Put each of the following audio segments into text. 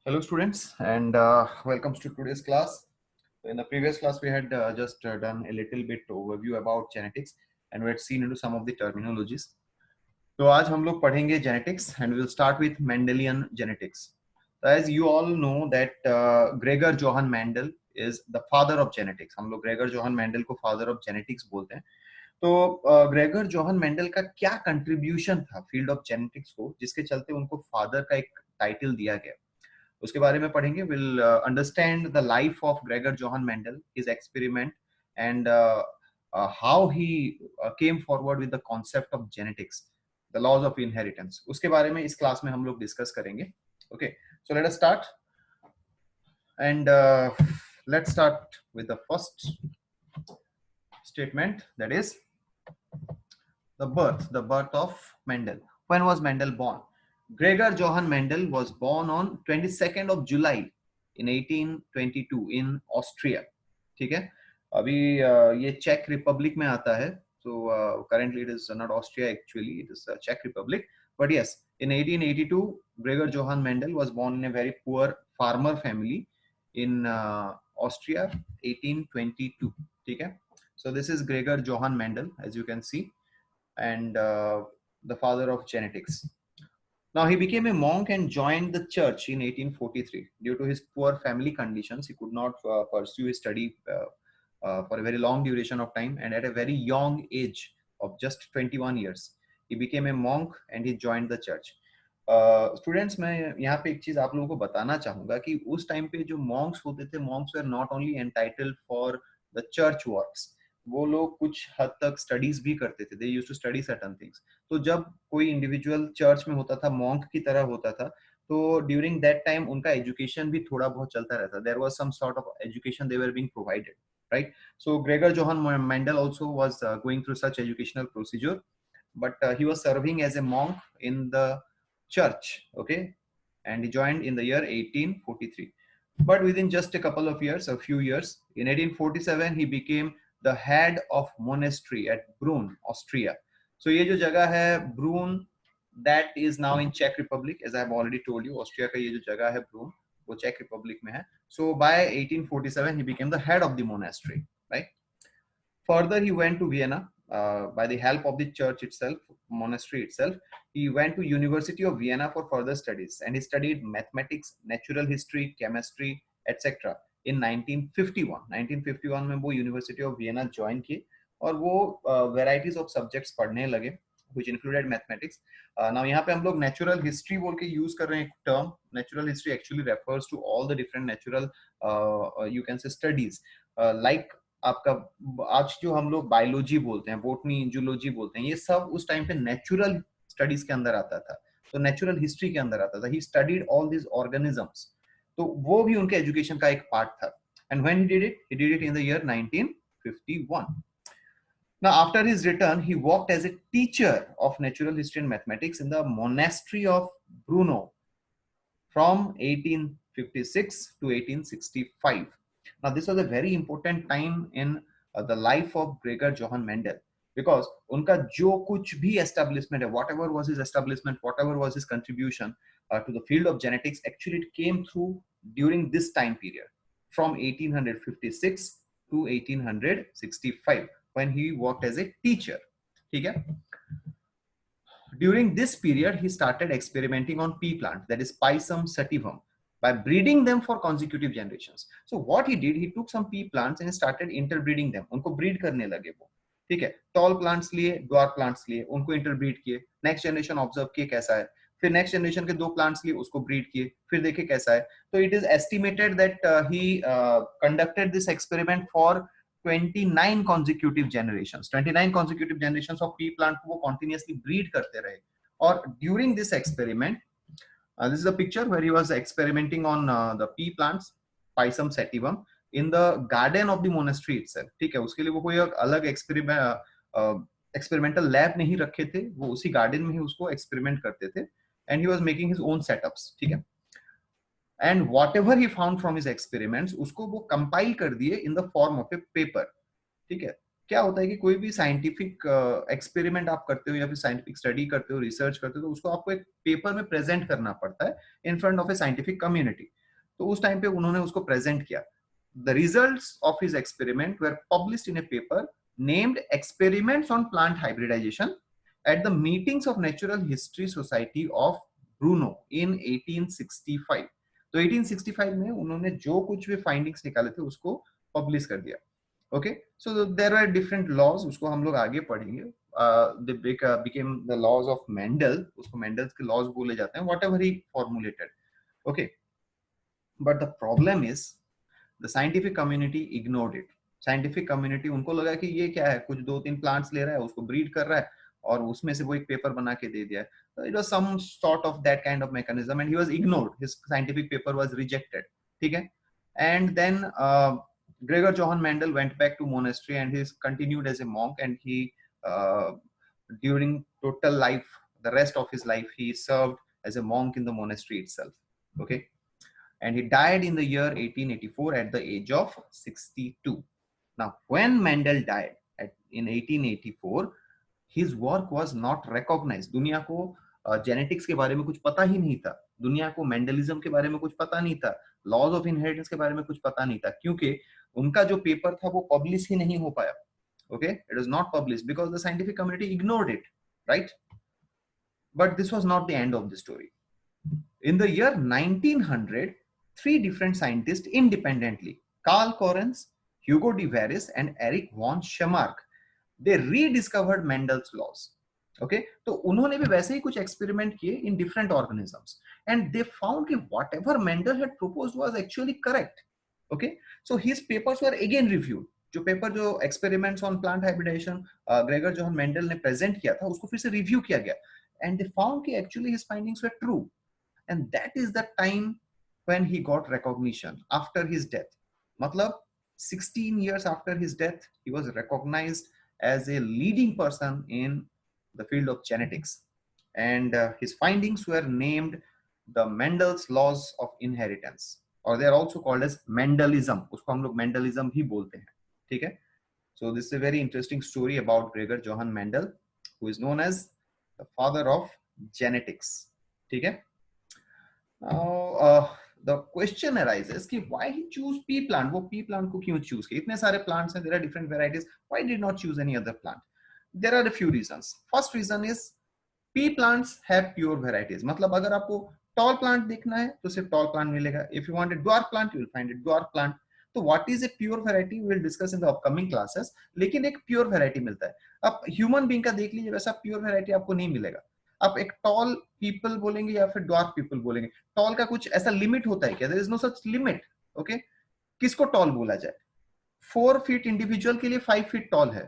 Hello students and welcome to today's class. In the previous class we had just done a little bit overview about genetics and we had seen into some of the terminologies. तो आज हम लोग पढ़ेंगे genetics and we will start with Mendelian genetics. So as you all know that Gregor Johann Mendel is the father of genetics. हम लोग Gregor Johann Mendel को father of genetics बोलते हैं. तो ग्रेगर जोहन मेंडल का क्या contribution था field of genetics को जिसके चलते उनको फादर का एक टाइटल दिया गया उसके बारे में पढ़ेंगे will understand the life of Gregor Johann Mendel his experiment and how he came forward with the concept of genetics the laws of inheritance उसके बारे में इस क्लास में हम लोग डिस्कस करेंगे okay so let us start and let's start with the first statement, that is the birth of Mendel. When was Mendel born? Gregor Johann Mendel was born on 22nd of July in 1822 in Austria. ठीक है, अभी ये check Republic में आता है. So currently it is not Austria, actually it is Czech Republic, but yes, in 1882 Gregor Johann Mendel was born in a very poor farmer family in Austria. 1822. ठीक है, so this is Gregor Johann Mendel, as you can see, and the father of genetics. Now he became a monk and joined the church in 1843. Due to his poor family conditions, he could not pursue his study for a very long duration of time, and at a very young age of just 21 years, he became a monk and he joined the church. Students मैं यहाँ पे एक चीज आप लोगों को बताना चाहूंगा कि उस टाइम पे जो मॉन्क्स होते थे, monks were not only entitled for the church works, वो लोग कुछ हद तक स्टडीज भी करते थे. They used to study certain things. तो जब कोई इंडिविजुअल चर्च में होता था, मॉन्क की तरह होता था, तो ड्यूरिंग दैट टाइम उनका एजुकेशन भी थोड़ा बहुत चलता रहता. There was some sort of education they were being provided, right? So Gregor Johann Mendel also was going through such educational procedure, but he was serving as a monk in the church, okay, and he joined in the year 1843. But within just a couple of years, a few years, in 1847 he became the head of monastery at Brunn, Austria. So ये जो जगह है Brunn, that is now in Czech Republic, as I have already told you. Austria का ये जो जगह है Brunn, वो Czech Republic में है. So by 1847 he became the head of the monastery, right? Further, he went to Vienna by the help of the church itself, monastery itself. He went to University of Vienna for further studies, and he studied mathematics, natural history, chemistry, etc. In 1951. 1951 में वो University of Vienna join किए और वो varieties of subjects पढ़ने लगे, which included mathematics. Now यहाँ पे हम लोग natural history बोल के use कर रहे हैं एक term. Natural history actually refers to all the different natural, you can say, studies, like आपका आज जो हम लोग बायोलॉजी बोलते हैं, बोटनी, जूलॉजी बोलते हैं, ये सब उस टाइम पे नेचुरल स्टडीज के अंदर आता था, तो नेचुरल हिस्ट्री के अंदर आता था. He studied all this organisms, तो वो भी उनके एजुकेशन का एक पार्ट था. And when he did it in the year 1951. Now after his return, he worked as a teacher of natural history and mathematics in the monastery of Brno from 1856 to 1865. Now this was a very important time in the life of Gregor Johann Mendel, because उनका जो कुछ भी establishment है, whatever was his establishment, whatever was his contribution to the field of genetics, actually it came through during this time period from 1856 to 1865 when he worked as a teacher. ठीक है? During this period, he started experimenting on pea plant, that is Pisum sativum, by breeding them for consecutive generations. So what he did, he took some pea plants and started interbreeding them. उनको breed करने लगे वो, ठीक है? Tall plants लिए, dwarf plants लिए, उनको interbreed किए, next generation observe किए कैसा है, फिर next generation के दो plants लिए, उसको breed किए, फिर देखे कैसा है. So it is estimated that he conducted this experiment for 29 consecutive generations. 29 consecutive generations of pea plant को वो continuously breed करते रहे. और during this experiment, this is a picture where he was experimenting on the pea plants, Pisum sativum, in the garden of the monastery itself. ठीक है, उसके लिए वो कोई अलग experimental lab नहीं रखे थे, वो उसी garden में ही उसको experiment करते थे, and he was making his own setups. ठीक है, and whatever he found from his experiments, उसको वो compile कर दिए in the form of a paper. ठीक है, क्या होता है कि कोई भी साइंटिफिक एक्सपेरिमेंट आप करते हो या फिर साइंटिफिक स्टडी करते हो, रिसर्च करते हो, तो उसको आपको एक पेपर में प्रेजेंट करना पड़ता है in front of a scientific community. तो उस टाइम पे उन्होंने उसको प्रेजेंट किया. The results of his experiment were published in a paper named experiments on plant hybridization at the meetings of natural history society of Brno in 1865. तो 1865 में उन्होंने जो कुछ भी फाइंडिंग्स निकाले थे उसको पब्लिश कर दिया. Okay, so there are different laws, उसको हम लोग आगे पढ़ेंगे. They became the laws of Mendel, उसको मेंडल्स के लॉज बोले जाते हैं, whatever he formulated. Okay, but the problem is the scientific community ignored it. Scientific community, उनको लगा कि ये क्या है, कुछ 2-3 प्लांट्स ले रहा है, उसको ब्रीड कर रहा है और उसमें से वो एक पेपर बना के दे दिया है. So it was some sort of that kind of mechanism and he was ignored. His scientific paper was rejected. ठीक है? And then Gregor Johann Mendel went back to monastery and he continued as a monk, and he during total life, the rest of his life, he served as a monk in the monastery itself. Okay, and he died in the year 1884 at the age of 62. Now, when Mendel died in 1884, his work was not recognized. दुनिया को genetics के बारे में कुछ पता ही नहीं था, दुनिया को मेंडलिज्म के बारे में कुछ पता नहीं था, लॉज ऑफ इनहेरिटेंस के बारे में कुछ पता नहीं था, क्योंकि उनका जो पेपर था वो पब्लिश ही नहीं हो पाया. Okay, it was not publish because the scientific community ignored it, right? But this was not the end of the story. In the year 1900, three different scientists independently, Carl Correns, Hugo de Varis, and Eric von Schemark, they rediscovered Mendel's laws. Okay, तो उन्होंने भी वैसे ही कुछ experiment किए in different organisms and they found कि whatever Mendel had proposed was actually correct. Okay, so his papers were again reviewed. जो paper, जो experiments on plant hybridization Gregor Johann Mendel ने प्रेजेंट किया था, उसको फिर से रिव्यू किया गया एंड दे फाउंड कि actually his findings were true. And that is the time when he got recognition after his death. Matlab 16 years after his death, he was recognized as a leading person in the field of genetics, and his findings were named the Mendel's laws of inheritance, or they are also called as Mendelism. Usko hum log Mendelism hi bolte hain. theek hai? So this is a very interesting story about Gregor Johann Mendel, who is known as the father of genetics. theek hai? Now, the question arises कि why he choose pea plant? वो pea plant को क्यों choose किया? इतने सारे plants हैं, there are different varieties. Why did not choose any other plant? There are a few reasons. First reason is pea plants have pure varieties. मतलब अगर आपको tall plant देखना है तो सिर्फ tall plant मिलेगा. If you want a dwarf plant, you will find a dwarf plant. तो what is a pure variety? We will discuss in the upcoming classes. लेकिन एक pure variety मिलता है. अब human being का देख लीजिए, वैसा pure variety आपको नहीं मिलेगा. आप एक टॉल पीपल बोलेंगे या फिर ड्वार्फ पीपल बोलेंगे. टॉल का कुछ ऐसा लिमिट होता है क्या? There is no such limit. Okay, किसको टॉल बोला जाए? 4 फीट इंडिविजुअल के लिए 5 फीट टॉल है,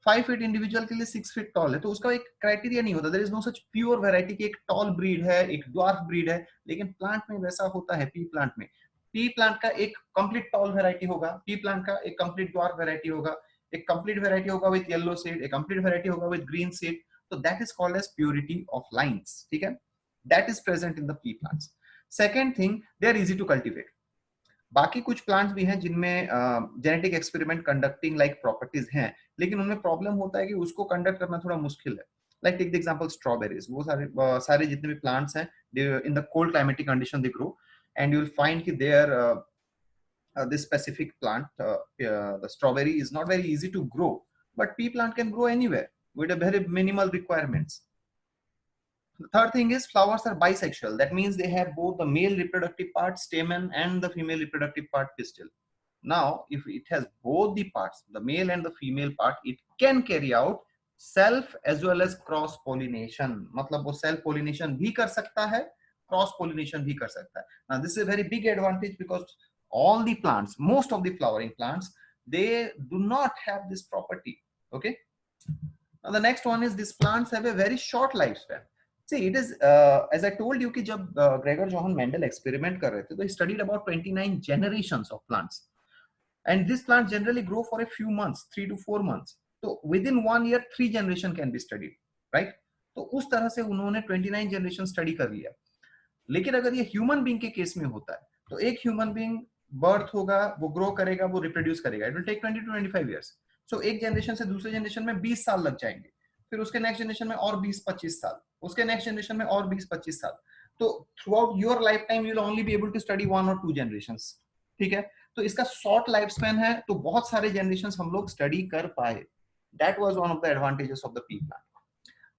5 फीट इंडिविजुअल के लिए 6 फीट टॉल है. तो उसका एक क्राइटेरिया नहीं होता. There is no such pure variety की एक टॉल ब्रीड है, एक ड्वार्फ ब्रीड है. लेकिन प्लांट में वैसा होता है. पी प्लांट में, पी प्लांट का एक कंप्लीट टॉल वैरायटी होगा, पी प्लांट का एक कंप्लीट ड्वार्फ वैरायटी होगा, एक कंप्लीट वैरायटी होगा विद येलो सीड, एक कंप्लीट वैरायटी होगा with green seed. So that is called as purity of lines. ठीक है? That is present in the pea plants. Second thing, they are easy to cultivate. बाकी कुछ plants भी हैं जिनमें genetic experiment conducting like properties हैं, लेकिन उनमें प्रॉब्लम होता है कि उसको कंडक्ट करना थोड़ा मुश्किल है. Like take the example strawberries. वो सारे जितने भी प्लांट्स हैं, in the cold climatic condition they grow, and you will find कि there this specific plant, the strawberry is not very easy to grow, but pea plant can grow anywhere with a very minimal requirements. The third thing is flowers are bisexual. That means they have both the male reproductive part, stamen, and the female reproductive part, pistil. Now, if it has both the parts, the male and the female part, it can carry out self as well as cross pollination. मतलब वो self pollination भी कर सकता है, cross pollination भी कर सकता है. Now, this is a very big advantage because all the plants, most of the flowering plants, they do not have this property. Okay. Now the next one is these plants have a very short lifespan. See, it is as I told you कि जब Gregor Johann Mendel experiment कर रहे थे, तो he studied about 29 generations of plants, and these plants generally grow for a few months, 3 to 4 months. So within 1 year, 3 generation can be studied, right? तो उस तरह से उन्होंने 29 जनरेशन स्टडी कर लिया. लेकिन अगर ये ह्यूमन बीइंग के केस में होता है, तो एक ह्यूमन बीइंग बर्थ होगा, वो ग्रो करेगा, वो रिप्रोड्यूस करेगा. It will take 20 to 25 years. So एक जनरेशन से दूसरे जनरेशन में 20 साल लग जाएंगे, फिर उसके नेक्स्ट जनरेशन में और 20-25 साल, उसके नेक्स्ट जनरेशन में और 20-25 साल. तो throughout your lifetime you will only be able to study 1 और 2 जनरेशंस, ठीक है। तो इसका शॉर्ट लाइफ स्पैन है, तो बहुत सारे जनरेशंस हम लोग स्टडी कर पाए। That was one of the advantages of the pea plant.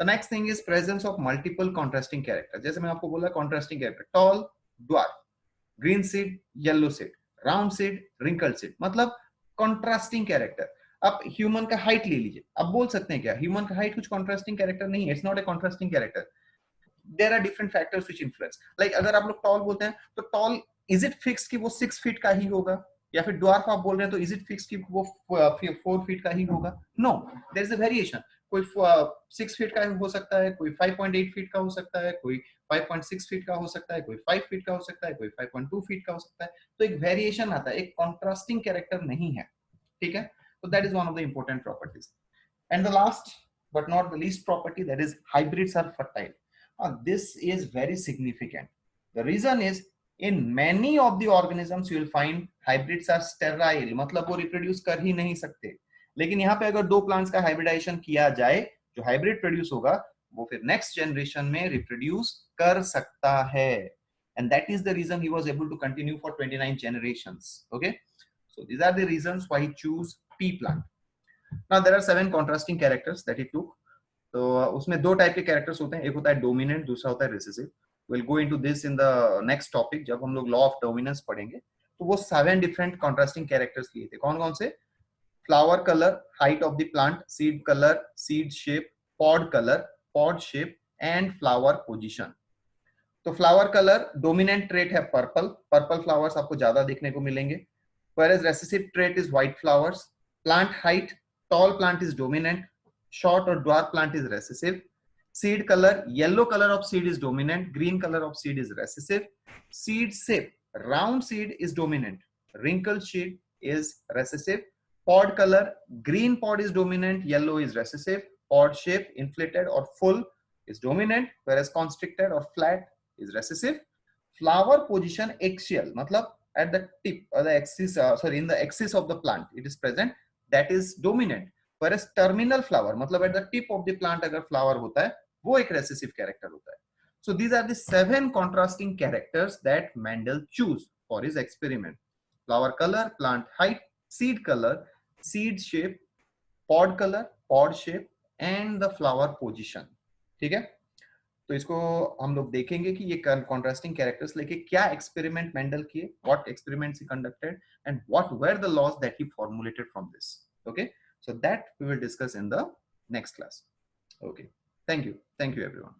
The next thing is presence of multiple contrasting character. जैसे मैं आपको बोला contrasting character, tall, dwarf, green seed, yellow seed, round seed, wrinkled seed, मतलब contrasting character. अब human का height ले लीजिए, अब बोल सकते हैं क्या ह्यूमन का हाइट कुछ कॉन्ट्रास्टिंग कैरेक्टर नहीं है, it's not a contrasting character. There are different factors which influence, like अगर आप लोग टॉल बोलते हैं तो टॉल इज इट फिक्स्ड कि वो 6 फीट का ही होगा, या फिर ड्वार्फ आप बोल रहे हैं तो इज इट फिक्स्ड कि वो 4 फीट का ही होगा? No, there is a variation. कोई 6 फीट का हो सकता है, कोई 5.8 फीट का हो सकता है, कोई 5.6 फीट का हो सकता है, कोई 5 फीट का हो सकता है, कोई 5.2 फीट का हो सकता है। तो एक वेरिएशन आता है, एक कॉन्ट्रास्टिंग कैरेक्टर नहीं है, ठीक है। तो that is one of the important properties. And the last but not the least property, that is hybrids are fertile. This is very significant. The reason is in many of the organisms you will find hybrids are sterile, मतलब वो reproduce कर ही नहीं सकते। लेकिन यहाँ पे अगर 2 plants का hybridization किया जाए, जो hybrid produce होगा वो फिर next generation में reproduce कर सकता है। And that is the reason he was able to continue for 29 generations. Okay, so these are the reasons why he choose pea plant. Now there are 7 contrasting characters that he took. तो उसमें 2 type के characters होते हैं, एक होता है dominant, दूसरा होता है recessive. Will go into this in the next topic जब हम लोग लॉ ऑफ डोमिनेंस पढ़ेंगे। तो वो 7 डिफरेंट कॉन्ट्रास्टिंग कैरेक्टर्स लिए थे, कौन कौन से? Flower colour, height of the plant, seed colour, seed shape, pod colour, pod shape and flower position. तो फ्लावर कलर डोमिनेंट ट्रेट है पर्पल, पर्पल फ्लावर्स आपको ज्यादा देखने को मिलेंगे। whereas recessive trait is white flowers. Plant height, tall plant is dominant, short or dwarf plant is recessive. Seed color, yellow color of seed is dominant, green color of seed is recessive. Seed shape, round seed is dominant, wrinkled seed is recessive. Pod color, green pod is dominant, yellow is recessive. Pod shape, inflated or full is dominant, whereas constricted or flat is recessive. Flower position axial, matlab at the tip or the axis, in the axis of the plant it is present, that is dominant. Whereas terminal flower, matlab at the tip of the plant agar flower hota hai, wo ek recessive character hota hai. So these are the 7 contrasting characters that Mendel choose for his experiment: flower color, plant height, seed color, seed shape, pod color, pod shape and the flower position. ठीक है, तो इसको हम लोग देखेंगे कि ये contrasting characters लेके क्या एक्सपेरिमेंट मेंडल किए, what experiments he conducted and what were the laws that he formulated from this. Okay, so that we will discuss in the next class. Okay, thank you everyone.